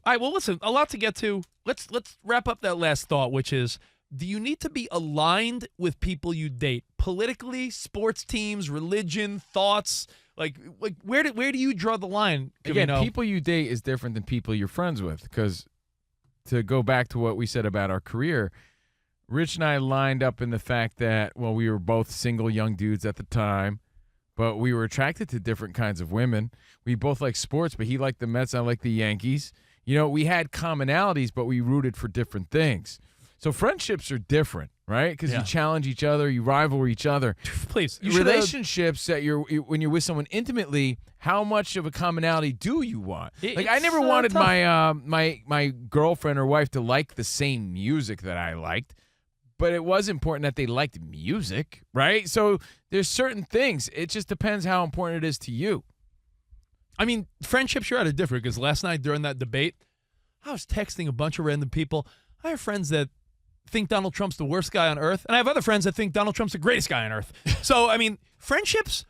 All right, well, listen, a lot to get to. Let's wrap up that last thought, which is, do you need to be aligned with people you date? Politically, sports teams, religion, thoughts? Like where do you draw the line? Again, people you date is different than people you're friends with, because to go back to what we said about our career, Rich and I lined up in the fact that, well, we were both single young dudes at the time, but we were attracted to different kinds of women. We both liked sports, but he liked the Mets, I liked the Yankees. You know, we had commonalities, but we rooted for different things. So friendships are different, right? Because you challenge each other, you rival each other. Please, relationships that when you're with someone intimately, how much of a commonality do you want? I never wanted my girlfriend or wife to like the same music that I liked, but it was important that they liked music, right? So there's certain things. It just depends how important it is to you. I mean, friendships are different, because last night during that debate, I was texting a bunch of random people. I have friends that think Donald Trump's the worst guy on earth, and I have other friends that think Donald Trump's the greatest guy on earth. So, I mean, friendships,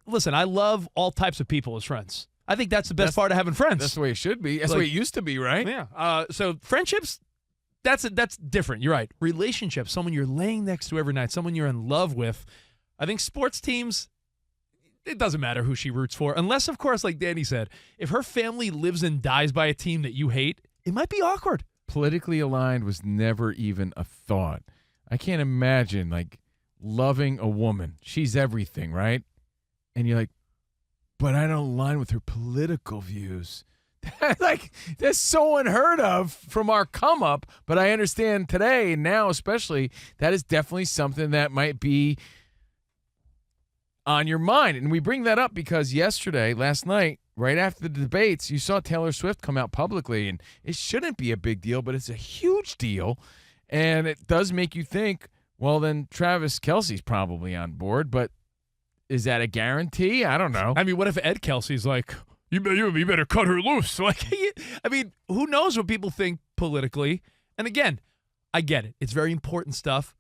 listen, I love all types of people as friends. I think that's the best part of having friends. That's the way it should be. That's the way it used to be, right? Yeah. So friendships, that's different. You're right. Relationships, someone you're laying next to every night, someone you're in love with. I think sports teams, it doesn't matter who she roots for, unless, of course, like Danny said, if her family lives and dies by a team that you hate, it might be awkward. Politically aligned was never even a thought. I can't imagine, loving a woman. She's everything, right? And you're like, but I don't align with her political views. That's so unheard of from our come up, but I understand today, and now especially, that is definitely something that might be on your mind. And we bring that up because last night, right after the debates, you saw Taylor Swift come out publicly, and it shouldn't be a big deal, but it's a huge deal. And it does make you think, well, then Travis Kelce's probably on board, but is that a guarantee? I don't know. I mean, what if Ed Kelce's like, you better cut her loose? I mean, who knows what people think politically? And again, I get it. It's very important stuff.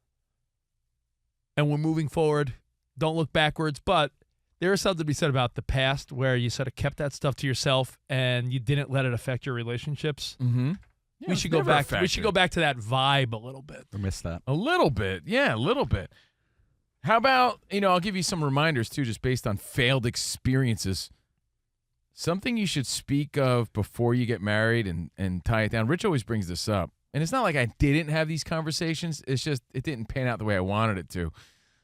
And we're moving forward. Don't look backwards, but there is something to be said about the past where you sort of kept that stuff to yourself and you didn't let it affect your relationships. Mm-hmm. Yeah, we should go back. We should go back to that vibe a little bit. I missed that a little bit. Yeah, a little bit. How about, I'll give you some reminders too, just based on failed experiences. Something you should speak of before you get married and tie it down. Rich always brings this up, and it's not like I didn't have these conversations. It's just it didn't pan out the way I wanted it to.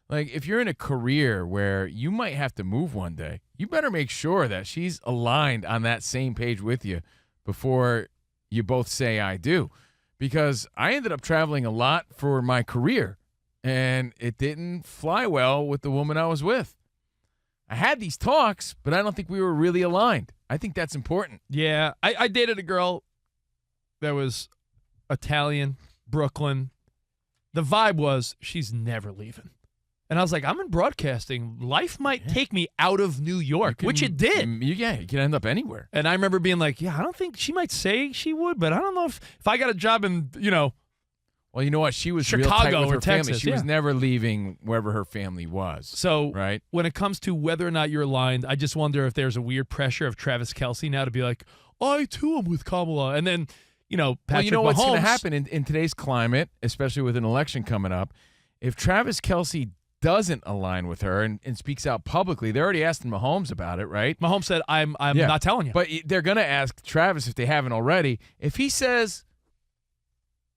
If you're in a career where you might have to move one day, you better make sure that she's aligned on that same page with you before you both say I do. Because I ended up traveling a lot for my career, and it didn't fly well with the woman I was with. I had these talks, but I don't think we were really aligned. I think that's important. Yeah, I dated a girl that was Italian, Brooklyn. The vibe was she's never leaving. And I was like, I'm in broadcasting. Life might take me out of New York, which it did. You can end up anywhere. And I remember being like, I don't think she might say she would, but I don't know if I got a job in, Well, you know what? She was Chicago real tight with or her Texas, family. She was never leaving wherever her family was. So right? When it comes to whether or not you're aligned, I just wonder if there's a weird pressure of Travis Kelce now to be like, I too am with Kamala. And then, Patrick Mahomes. What's going to happen in today's climate, especially with an election coming up, if Travis Kelce doesn't align with her and speaks out publicly, they're already asking Mahomes about it, right? Mahomes said, I'm not telling you. But they're going to ask Travis if they haven't already. If he says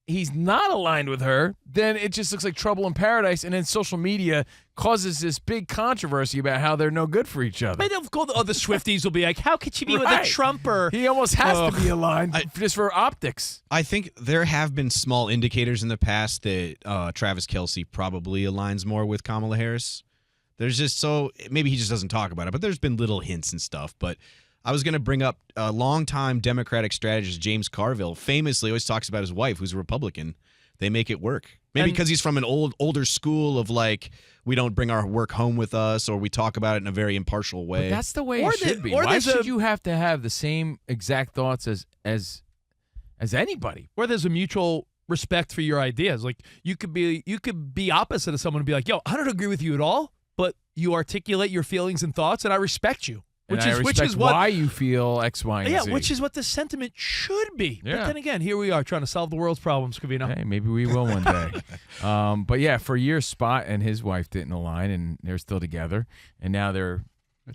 he's not aligned with her, then it just looks like trouble in paradise, and then social media causes this big controversy about how they're no good for each other. Maybe the Swifties will be like, how could she be with a Trumper? He almost has to be aligned just for optics. I think there have been small indicators in the past that Travis Kelce probably aligns more with Kamala Harris. There's just maybe he just doesn't talk about it, but there's been little hints and stuff. But I was going to bring up a longtime Democratic strategist, James Carville, famously always talks about his wife, who's a Republican. They make it work. Maybe because he's from an older school of we don't bring our work home with us, or we talk about it in a very impartial way. But that's the way it should be. Why should you have to have the same exact thoughts as anybody? Or there's a mutual respect for your ideas. Like you could be opposite of someone and be like, yo, I don't agree with you at all, but you articulate your feelings and thoughts, and I respect you. And Which I is- which respect is what- why you feel X, Y, and Yeah, Z. which is what the sentiment should be. Yeah. But then again, here we are trying to solve the world's problems, Covino. Hey, maybe we will one day. But yeah, for years, Spot and his wife didn't align, and they're still together. And now they're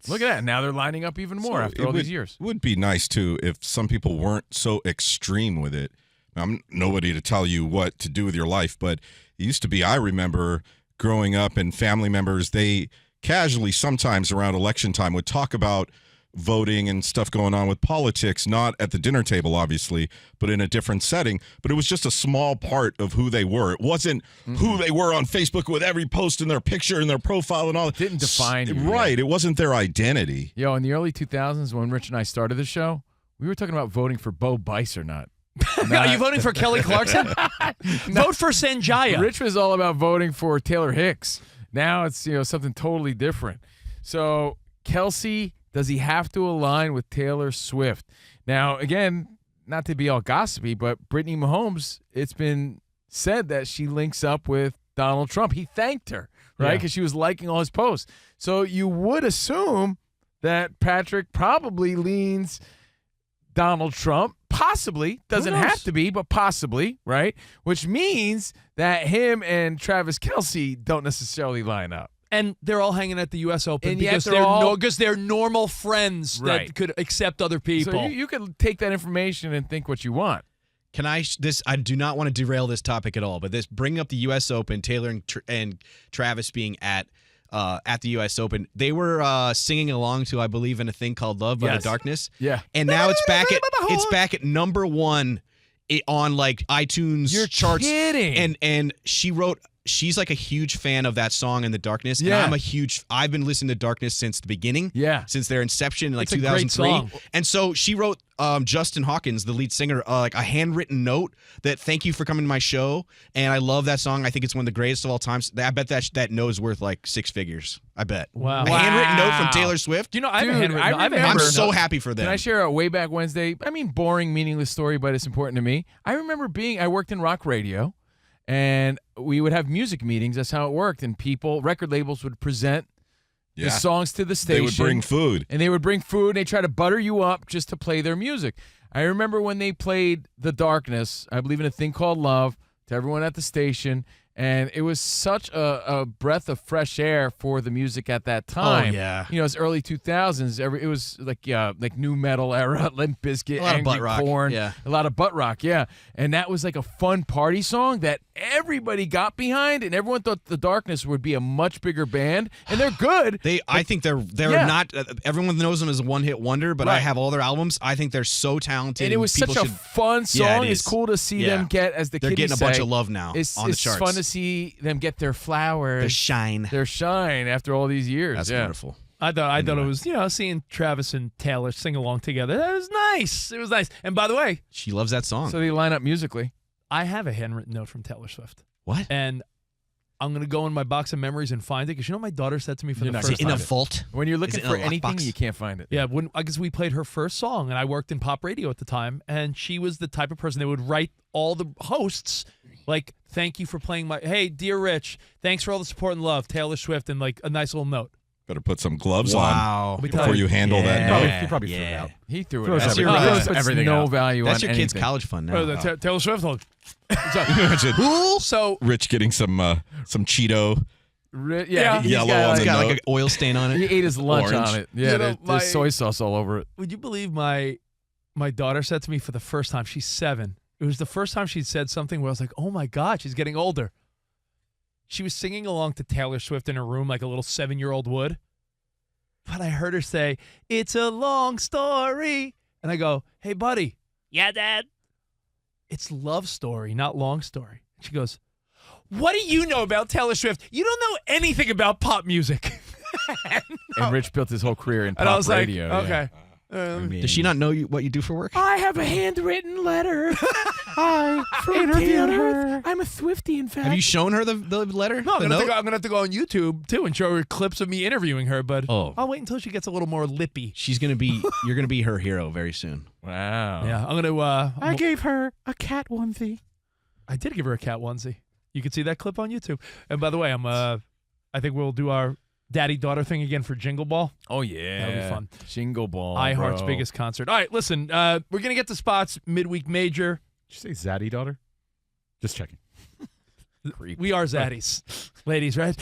look at that. Now they're lining up even more after all these years. It would be nice too if some people weren't so extreme with it. I'm nobody to tell you what to do with your life, but it used to be. I remember growing up, and family members, they casually sometimes around election time would talk about voting and stuff going on with politics, not at the dinner table, obviously, but in a different setting. But it was just a small part of who they were. It wasn't who they were on Facebook with every post in their picture and their profile and all. It didn't define you, Right. It wasn't their identity. Yo, in the early 2000s, when Rich and I started the show, we were talking about voting for Bo Bice or not. Are you voting for Kelly Clarkson? Vote for Sanjaya. Rich was all about voting for Taylor Hicks. Now it's something totally different. So Kelce, does he have to align with Taylor Swift? Now, again, not to be all gossipy, but Brittany Mahomes, it's been said that she links up with Donald Trump. He thanked her, right? Because she was liking all his posts. So you would assume that Patrick probably leans Donald Trump. Possibly. Doesn't have to be, but possibly, right? Which means that him and Travis Kelce don't necessarily line up. And they're all hanging at the U.S. Open And yet because they're normal friends Right. that could accept other people. So you can take that information and think what you want. Can I do not want to derail this topic at all, but bringing up the U.S. Open, Taylor and Travis being at the U.S. Open, they were singing along to, I believe, in a thing called "Love by the Darkness." Yeah, and now it's back at number one on like iTunes You're charts. kidding. And she's like a huge fan of that song in the Darkness. Yeah. And I've been listening to Darkness since the beginning. Yeah. Since their inception in like It's a great 2003. song. And so she wrote Justin Hawkins, the lead singer, like a handwritten note that thank you for coming to my show. And I love that song. I think it's one of the greatest of all times. I bet that note is worth like six figures. I bet. Wow. A handwritten note from Wow. Taylor Swift. Do you know, I have a Dude, handwritten. I I have a remember- I'm handwritten so note. happy for them. Can I share a way back Wednesday? I mean, boring, meaningless story, but it's important to me. I remember I worked in rock radio, and we would have music meetings. That's how it worked. And record labels would present the songs to the station. They would bring food. And they would bring food, and they try to butter you up just to play their music. I remember when they played The Darkness, I believe in a thing called Love, to everyone at the station, and it was such a breath of fresh air for the music at that time. yeah. It's early 2000s. It was like new metal era, Limp Bizkit, A lot of Angry butt rock, Corn, yeah. a lot of butt rock, yeah. And that was like a fun party song that everybody got behind, and everyone thought The Darkness would be a much bigger band, and they're good. I think they're Yeah. not. Everyone knows them as a one-hit wonder, but I Right. have all their albums. I think they're so talented. And it was people such a should- fun song. Yeah, it It's is. cool to see Yeah. them get, as the They're kiddies getting a bunch say, of love now It's on the charts. fun to see them get their flowers, Their shine. their shine after all these years. That's yeah. wonderful. I thought it was, seeing Travis and Taylor sing along together. That was nice. It was nice. And by the way, She loves that song. So they line up musically. I have a handwritten note from Taylor Swift. What? And I'm going to go in my box of memories and find it because you know what my daughter said to me for You're the not first in time? a vault? When you're Is looking it in for a anything, lockbox? you can't find it. Yeah, I guess we played her first song, and I worked in pop radio at the time, and she was the type of person that would write all the hosts, like, thank you for playing hey, dear Rich, thanks for all the support and love, Taylor Swift, and like a nice little note. Better put some gloves Wow. on before you handle that note. He probably threw it out. He threw it Throws out. everything He out. puts Everything no out. value That's on your kid's anything. college fund now. Taylor Swift. Imagine So Rich getting some Cheeto. Yeah, he's Yellow got, on It's the got note. like an oil stain on he it. ate his lunch Orange. on it. Yeah, You know, there's soy sauce all over it. would you believe my daughter said to me for the first time, she's 7. It was the first time she'd said something where I was like, oh my God, she's getting older. She was singing along to Taylor Swift in her room like a little 7-year-old would. But I heard her say, it's a long story. And I go, hey, buddy. Yeah, Dad. It's love story, not long story. She goes, what do you know about Taylor Swift? You don't know anything about pop music. And Rich built his whole career in pop And I was radio. like, yeah. okay. Does she not know what you do for work? I have a handwritten letter. I interviewed her. I'm a Swiftie, in fact. Have you shown her the letter? No, The I'm note? gonna have to go on YouTube too and show her clips of me interviewing her. But Oh. I'll wait until she gets a little more lippy. You're gonna be her hero very soon. Wow. Yeah, I'm gonna. I gave her a cat onesie. I did give her a cat onesie. You can see that clip on YouTube. And by the way, I think we'll do our daddy-daughter thing again for Jingle Ball. Oh, yeah. That'll be fun. Jingle Ball, iHeart's bro. biggest concert. All right, listen, we're going to get to spots midweek major. Did you say Zaddy daughter? Just checking. We are zaddies, ladies, right?